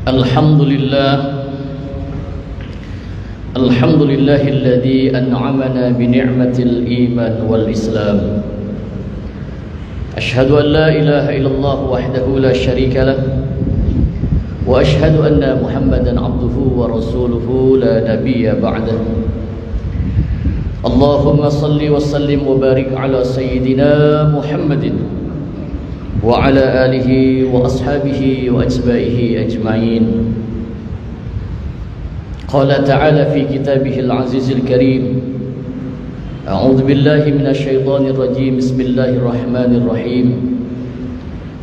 Alhamdulillah Alhamdulillahilladzi an'amana bi ni'matil iman wal islam. Ashhadu an la ilaha illallah wahdahu la syarika lah wa ashhadu anna Muhammadan abduhu wa rasuluhu la nabiyya ba'dah. Allahumma salli wa sallim wa barik ala sayyidina Muhammadin wa ala alihi wa ashabihi wa atba'ihi ajma'in. Qala ta'ala fi kitabihil azizil karim. A'udzu billahi minasy syaithanir rajim. Bismillahirrahmanirrahim.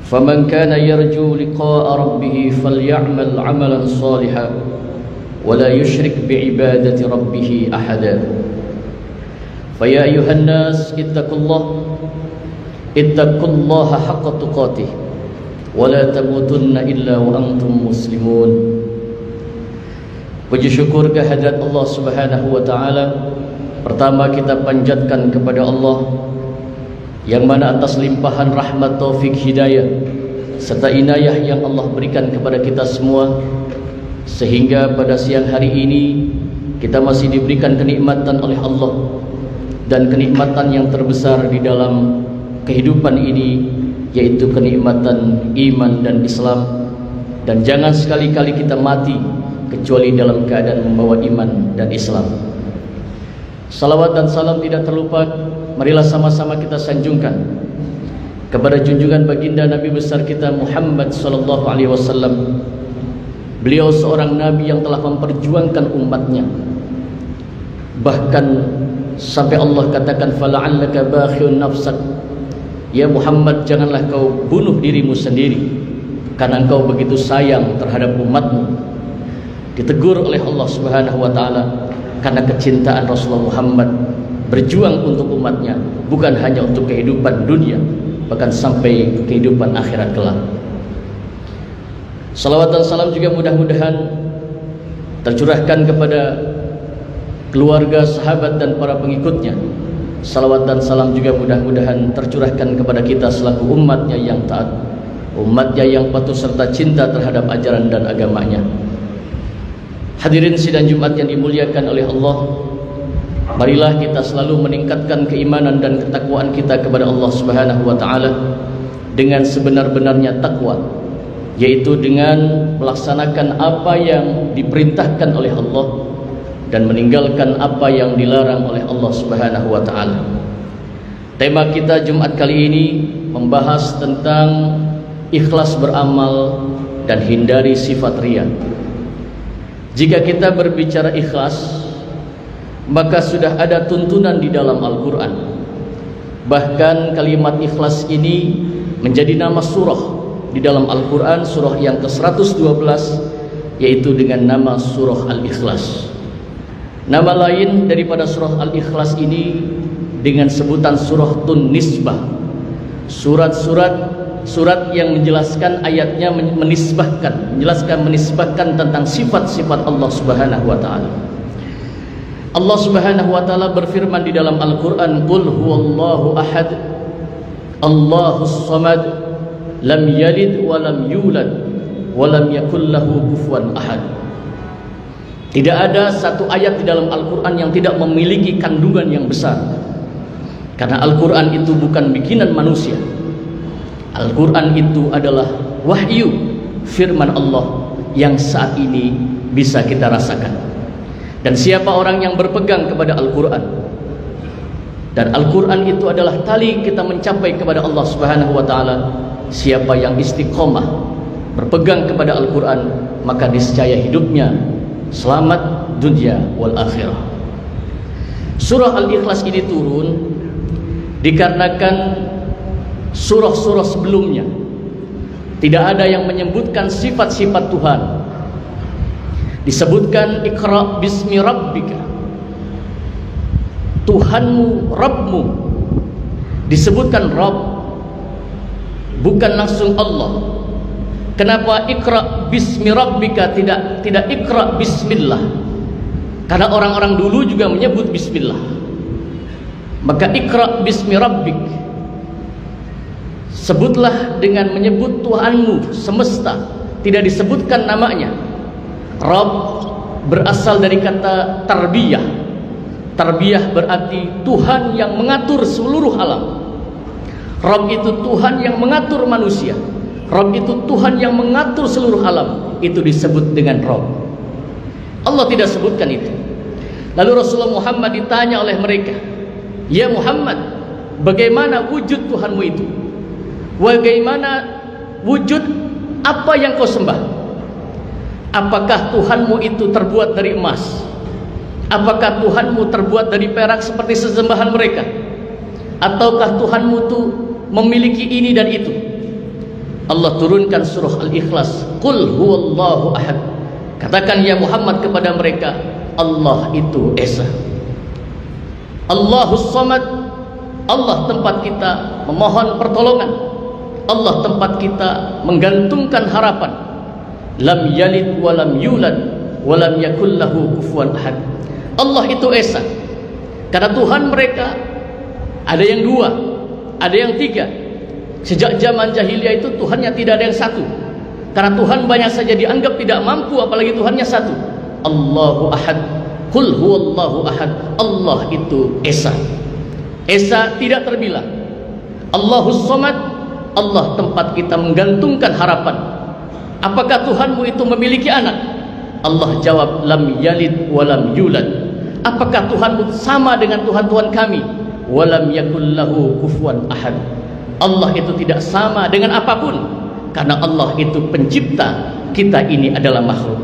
Faman kana yarju liqa'a rabbih faly'amal 'amalan shalihan wa la yusyrik bi'ibadati rabbih ahada. Faya ayuhan nas ittaqullaha haqqa tuqatih wa la tamutunna illa wa antum muslimun. Puji syukur kehadirat Allah Subhanahu wa taala. Pertama kita panjatkan kepada Allah yang mana atas limpahan rahmat, taufik, hidayah serta inayah yang Allah berikan kepada kita semua, sehingga pada siang hari ini kita masih diberikan kenikmatan oleh Allah. Dan kenikmatan yang terbesar di dalam kehidupan ini yaitu kenikmatan iman dan Islam. Dan jangan sekali-kali kita mati kecuali dalam keadaan membawa iman dan Islam. Salawat dan salam tidak terlupa, marilah sama-sama kita sanjungkan kepada junjungan baginda Nabi besar kita Muhammad sallallahu alaihi wasallam. Beliau seorang nabi yang telah memperjuangkan umatnya. Bahkan sampai Allah katakan fala'allaka bakhi'un nafsak. Ya Muhammad, janganlah kau bunuh dirimu sendiri karena engkau begitu sayang terhadap umatmu. Ditegur oleh Allah Subhanahu wa taala karena kecintaan Rasulullah Muhammad berjuang untuk umatnya, bukan hanya untuk kehidupan dunia, bahkan sampai kehidupan akhirat kelak. Salawat dan salam juga mudah-mudahan tercurahkan kepada keluarga, sahabat dan para pengikutnya. Salawat dan salam juga mudah-mudahan tercurahkan kepada kita selaku umatnya yang taat, umatnya yang patuh serta cinta terhadap ajaran dan agamanya. Hadirin sidang Jumat yang dimuliakan oleh Allah, marilah kita selalu meningkatkan keimanan dan ketakwaan kita kepada Allah Subhanahu wa taala dengan sebenar-benarnya takwa, yaitu dengan melaksanakan apa yang diperintahkan oleh Allah dan meninggalkan apa yang dilarang oleh Allah Subhanahu wa taala. Tema kita Jumat kali ini membahas tentang ikhlas beramal dan hindari sifat riya. Jika kita berbicara ikhlas, maka sudah ada tuntunan di dalam Al-Quran. Bahkan kalimat ikhlas ini menjadi nama surah di dalam Al-Quran, surah yang ke-112, yaitu dengan nama surah Al-Ikhlas. Nama lain daripada surah Al-Ikhlas ini dengan sebutan surah Tun Nisbah. Surat yang menjelaskan ayatnya menisbahkan tentang sifat-sifat Allah Subhanahu wa taala. Allah Subhanahu wa taala berfirman di dalam Al-Qur'an, "Qul huwallahu ahad, Allahus samad, lam yalid wa lam yulad wa lam yakul lahu kufuwan ahad." Tidak ada satu ayat di dalam Al-Qur'an yang tidak memiliki kandungan yang besar. Karena Al-Qur'an itu bukan bikinan manusia. Al-Quran itu adalah wahyu firman Allah yang saat ini bisa kita rasakan. Dan siapa orang yang berpegang kepada Al-Quran, dan Al-Quran itu adalah tali kita mencapai kepada Allah Subhanahu wa taala. Siapa yang istiqomah berpegang kepada Al-Quran, maka niscaya hidupnya selamat dunia wal akhirah. Surah Al-Ikhlas ini turun dikarenakan surah-surah sebelumnya tidak ada yang menyebutkan sifat-sifat Tuhan. Disebutkan Iqra bismi rabbika, Tuhanmu, Rabbmu. Disebutkan Rabb, bukan langsung Allah. Kenapa Iqra bismi rabbika tidak Iqra bismillah? Karena orang-orang dulu juga menyebut bismillah. Maka Iqra bismi rabbik, sebutlah dengan menyebut Tuhanmu semesta, tidak disebutkan namanya. Rabb berasal dari kata tarbiyah. Tarbiyah berarti Tuhan yang mengatur seluruh alam. Rabb itu Tuhan yang mengatur manusia. Rabb itu Tuhan yang mengatur seluruh alam. Itu disebut dengan Rabb. Allah tidak sebutkan itu. Lalu Rasulullah Muhammad ditanya oleh mereka, "Ya Muhammad, bagaimana wujud Tuhanmu itu? Bagaimana wujud apa yang kau sembah? Apakah Tuhanmu itu terbuat dari emas? Apakah Tuhanmu terbuat dari perak seperti sesembahan mereka? Ataukah Tuhanmu itu memiliki ini dan itu?" Allah turunkan surah Al-Ikhlas, "Qul huwallahu ahad." Katakan ya Muhammad kepada mereka, Allah itu Esa. Allahus Samad. Allah tempat kita memohon pertolongan. Allah tempat kita menggantungkan harapan. Lam yalid walam yulad walam yakul lahu kufuwan ahad. Allah itu Esa. Karena Tuhan mereka ada yang dua, ada yang tiga. Sejak zaman jahiliyah itu Tuhannya tidak ada yang satu. Karena Tuhan banyak saja dianggap tidak mampu, apalagi Tuhannya satu. Allahu ahad. Qul huwallahu ahad. Allah itu Esa. Esa tidak terbilang. Allahus Samad. Allah tempat kita menggantungkan harapan. Apakah Tuhanmu itu memiliki anak? Allah jawab, lam yalid walam yulad. Apakah Tuhanmu sama dengan Tuhan-Tuhan kami? Walam yakul lahu kufuwan ahad. Allah itu tidak sama dengan apapun. Karena Allah itu pencipta, kita ini adalah makhluk.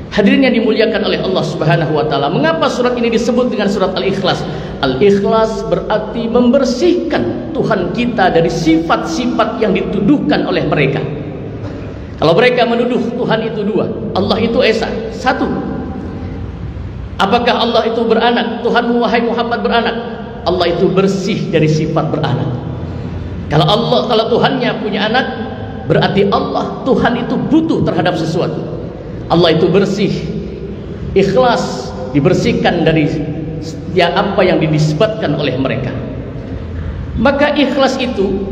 Hadirin yang dimuliakan oleh Allah Subhanahu wa taala, mengapa surat ini disebut dengan surat Al-Ikhlas? Al-Ikhlas berarti membersihkan Tuhan kita dari sifat-sifat yang dituduhkan oleh mereka. Kalau mereka menuduh Tuhan itu dua, Allah itu Esa, satu. Apakah Allah itu beranak? Tuhanmu wahai Muhammad beranak? Allah itu bersih dari sifat beranak. Kalau Tuhannya punya anak, berarti Allah, Tuhan itu butuh terhadap sesuatu. Allah itu bersih, ikhlas, dibersihkan dari setiap apa yang dinisbatkan oleh mereka. Maka ikhlas itu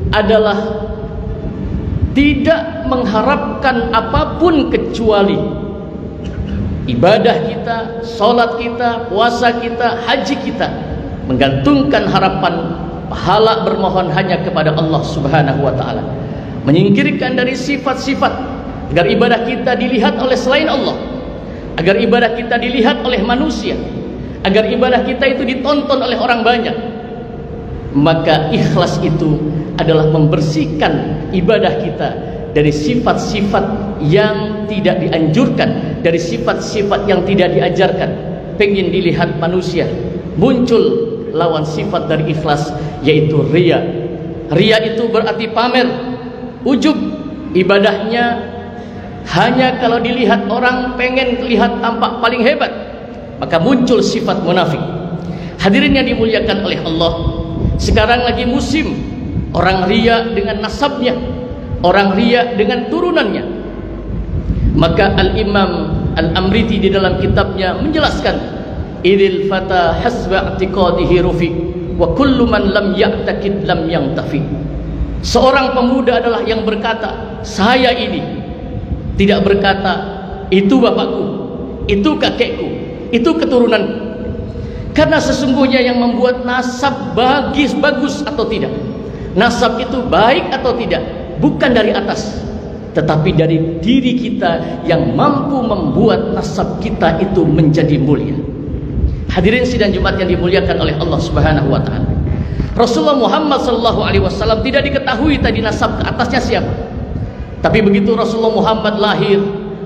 adalah tidak mengharapkan apapun kecuali ibadah kita, sholat kita, puasa kita, haji kita, menggantungkan harapan pahala bermohon hanya kepada Allah Subhanahu wa taala. Menyingkirkan dari sifat-sifat agar ibadah kita dilihat oleh selain Allah, agar ibadah kita dilihat oleh manusia, agar ibadah kita itu ditonton oleh orang banyak. Maka ikhlas itu adalah membersihkan ibadah kita dari sifat-sifat yang tidak dianjurkan, dari sifat-sifat yang tidak diajarkan. Pengen dilihat manusia, muncul lawan sifat dari ikhlas, yaitu riya. Riya itu berarti pamer, ujub. Ibadahnya hanya kalau dilihat orang, pengen lihat tampak paling hebat, maka muncul sifat munafik. Hadirin yang dimuliakan oleh Allah, sekarang lagi musim orang riya dengan nasabnya, orang riya dengan turunannya. Maka Al-Imam Al-Amriti di dalam kitabnya menjelaskan, idil fata hasba i'tiqadihi rufi wa kullu man lam ya'taqid lam yantafi. Seorang pemuda adalah yang berkata saya ini, tidak berkata itu bapakku, itu kakekku, itu keturunanku. Karena sesungguhnya yang membuat nasab bagus atau tidak, nasab itu baik atau tidak, bukan dari atas, tetapi dari diri kita yang mampu membuat nasab kita itu menjadi mulia. Hadirin sidang Jumat yang dimuliakan oleh Allah Subhanahu wa taala. Rasulullah Muhammad sallallahu alaihi wasallam tidak diketahui tadi nasab ke atasnya siapa. Tapi begitu Rasulullah Muhammad lahir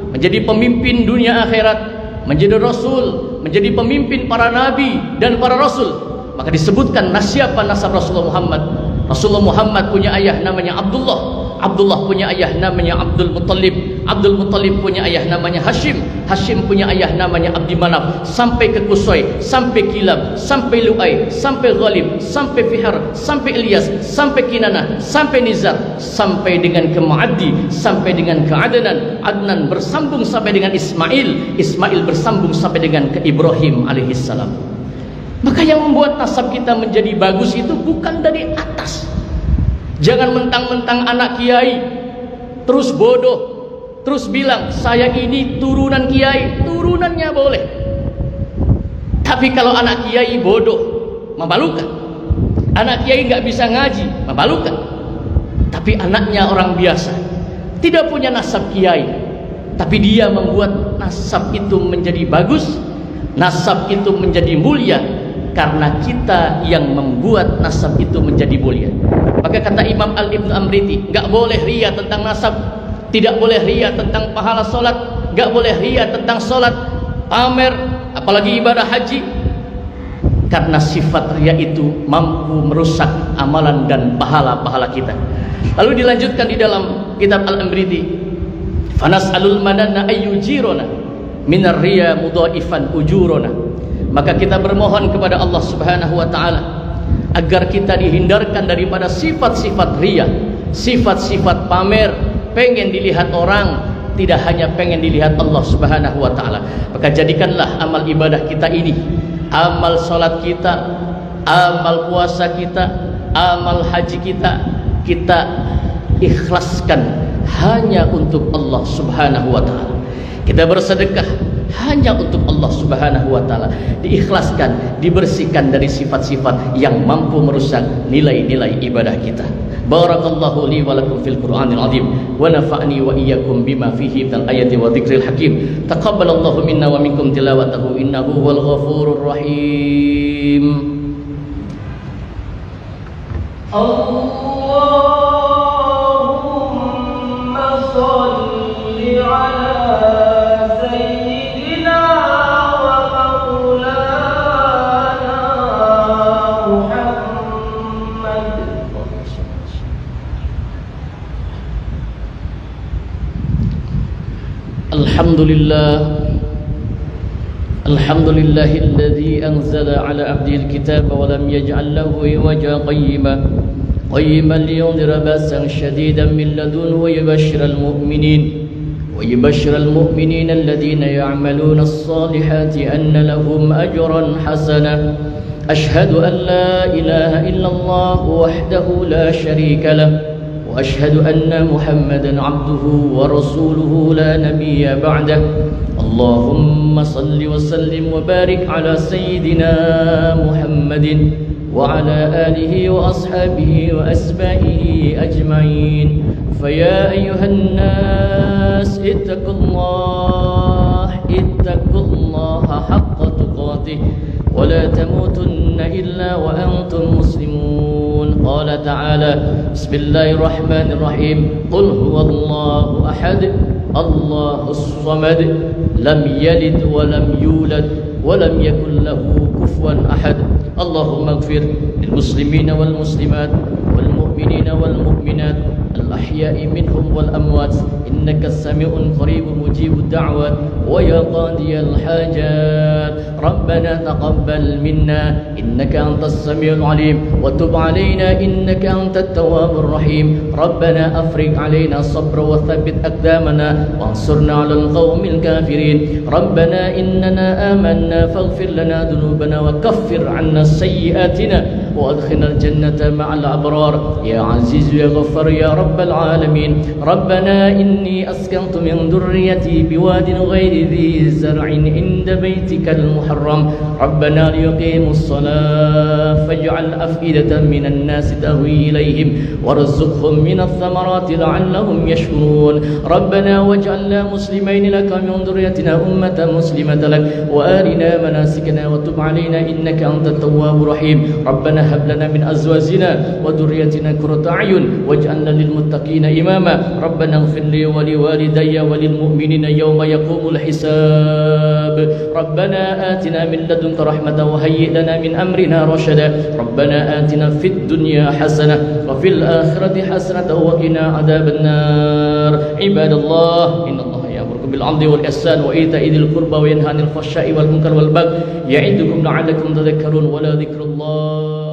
menjadi pemimpin dunia akhirat, menjadi rasul, menjadi pemimpin para nabi dan para rasul, maka disebutkan siapa nasab Rasulullah Muhammad. Rasulullah Muhammad punya ayah namanya Abdullah, Abdullah punya ayah namanya Abdul Muttalib, Abdul Muttalib punya ayah namanya Hashim, Hashim punya ayah namanya Abdi Manaf, sampai ke Qusay, sampai Kilab, sampai Lu'ay, sampai Ghalib, sampai Fihar, sampai Ilyas, sampai Kinanah, sampai Nizar, sampai dengan ke Mu'addi, sampai dengan ke Adnan, Adnan bersambung sampai dengan Ismail, Ismail bersambung sampai dengan ke Ibrahim alaihissalam. Maka yang membuat nasab kita menjadi bagus itu bukan dari atas. Jangan mentang-mentang anak kiai terus bodoh, terus bilang saya ini turunan kiai, turunannya boleh. Tapi kalau anak kiai bodoh, memalukan. Anak kiai nggak bisa ngaji, memalukan. Tapi anaknya orang biasa, tidak punya nasab kiai, tapi dia membuat nasab itu menjadi bagus, nasab itu menjadi mulia, karena kita yang membuat nasab itu menjadi mulia. Maka kata Imam Al-Ibn Amriti, nggak boleh ria tentang nasab, tidak boleh ria tentang pahala solat, nggak boleh ria tentang solat, pamer, apalagi ibadah haji, karena sifat ria itu mampu merusak amalan dan pahala-pahala kita. Lalu dilanjutkan di dalam kitab Al-Amriti, fanas'alul mananna ayyujirona minar riya mudhaifan ujurona. Maka kita bermohon kepada Allah Subhanahu wa taala agar kita dihindarkan daripada sifat-sifat riya, sifat-sifat pamer, pengen dilihat orang, tidak hanya pengen dilihat Allah Subhanahu wa taala. Maka jadikanlah amal ibadah kita ini, amal salat kita, amal puasa kita, amal haji kita ikhlaskan hanya untuk Allah Subhanahu wa taala. Kita bersedekah hanya untuk Allah Subhanahu wa taala, diikhlaskan, dibersihkan dari sifat-sifat yang mampu merusak nilai-nilai ibadah kita. Barakallahu li wa lakum fil Qur'anil azim wa nafa'ni wa iyyakum bima fihi minal ayati wa dzikril hakim. Taqabbalallahu minna wa minkum tilawatahu innahu wal ghafurur rahim. Allahumma shalli ala Alhamdulillahilladzi anzala ala abdil kitaba wa lam yaj'al lahu iwaja qayyiman liyundhira ba'san shadidan min ladunhu wa yubashshiral mu'minina alladhina ya'maluna as-salihati anna lahum ajran hasana. Ashhadu an la ilaha illallah wahdahu la sharika lah وأشهد أن محمدا عبده ورسوله لا نبي بعده. اللهم صل وسلم وبارك على سيدنا محمد وعلى آله وأصحابه وأسبائه أجمعين. فيا أيها الناس اتقوا الله حق تقاته ولا تموتن إلا وأنتم مسلمون. قال تعالى بسم الله الرحمن الرحيم قل هو الله أحد الله الصمد لم يلد ولم يولد ولم يكن له كفوا أحد. اللهم اغفر للمسلمين والمسلمات والمؤمنين والمؤمنات الأحياء منهم والأموات إنك السميع قريب مجيب الدعوات ويا قاضي الحاجات. ربنا تقبل منا إنك أنت السميع العليم وتب علينا إنك أنت التواب الرحيم. ربنا أفرغ علينا الصبر وثبت أقدامنا وانصرنا على القوم الكافرين. ربنا إننا آمنا فاغفر لنا ذنوبنا وكفر عنا سيئاتنا وأدخلنا الجنة مع الأبرار يا عزيز يا غفار يا رب العالمين. ربنا إني أسكنت من ذريتي بواد غير ذي زرع عند بيتك المحرم ربنا ليقيموا الصلاة فاجعل أفئدة من الناس تهوي إليهم وارزقهم من الثمرات لعلهم يشكرون. ربنا واجعلنا مسلمين لك من ذريتنا أمة مسلمة لك وآرنا مناسكنا وتب علينا إنك أنت التواب الرحيم. ربنا هب لنا من أزواجنا وذريتنا قرة أعين واجعلنا للمتقين إماما. ربنا اغفر لي ولوالدي وللمؤمنين يوم يقوم الحساب. ربنا آتنا من لدنك رحمة وهيئ لنا من أمرنا رشدا. ربنا آتنا في الدنيا حسنة وفي الآخرة حسنة وقنا عذاب النار. عباد الله إن الله يأمركم بالعدل والإحسان وإيتاء ذي القربى وينهى عن الفحشاء والمنكر والبغي يعظكم لعلكم تذكرون ولذكر الله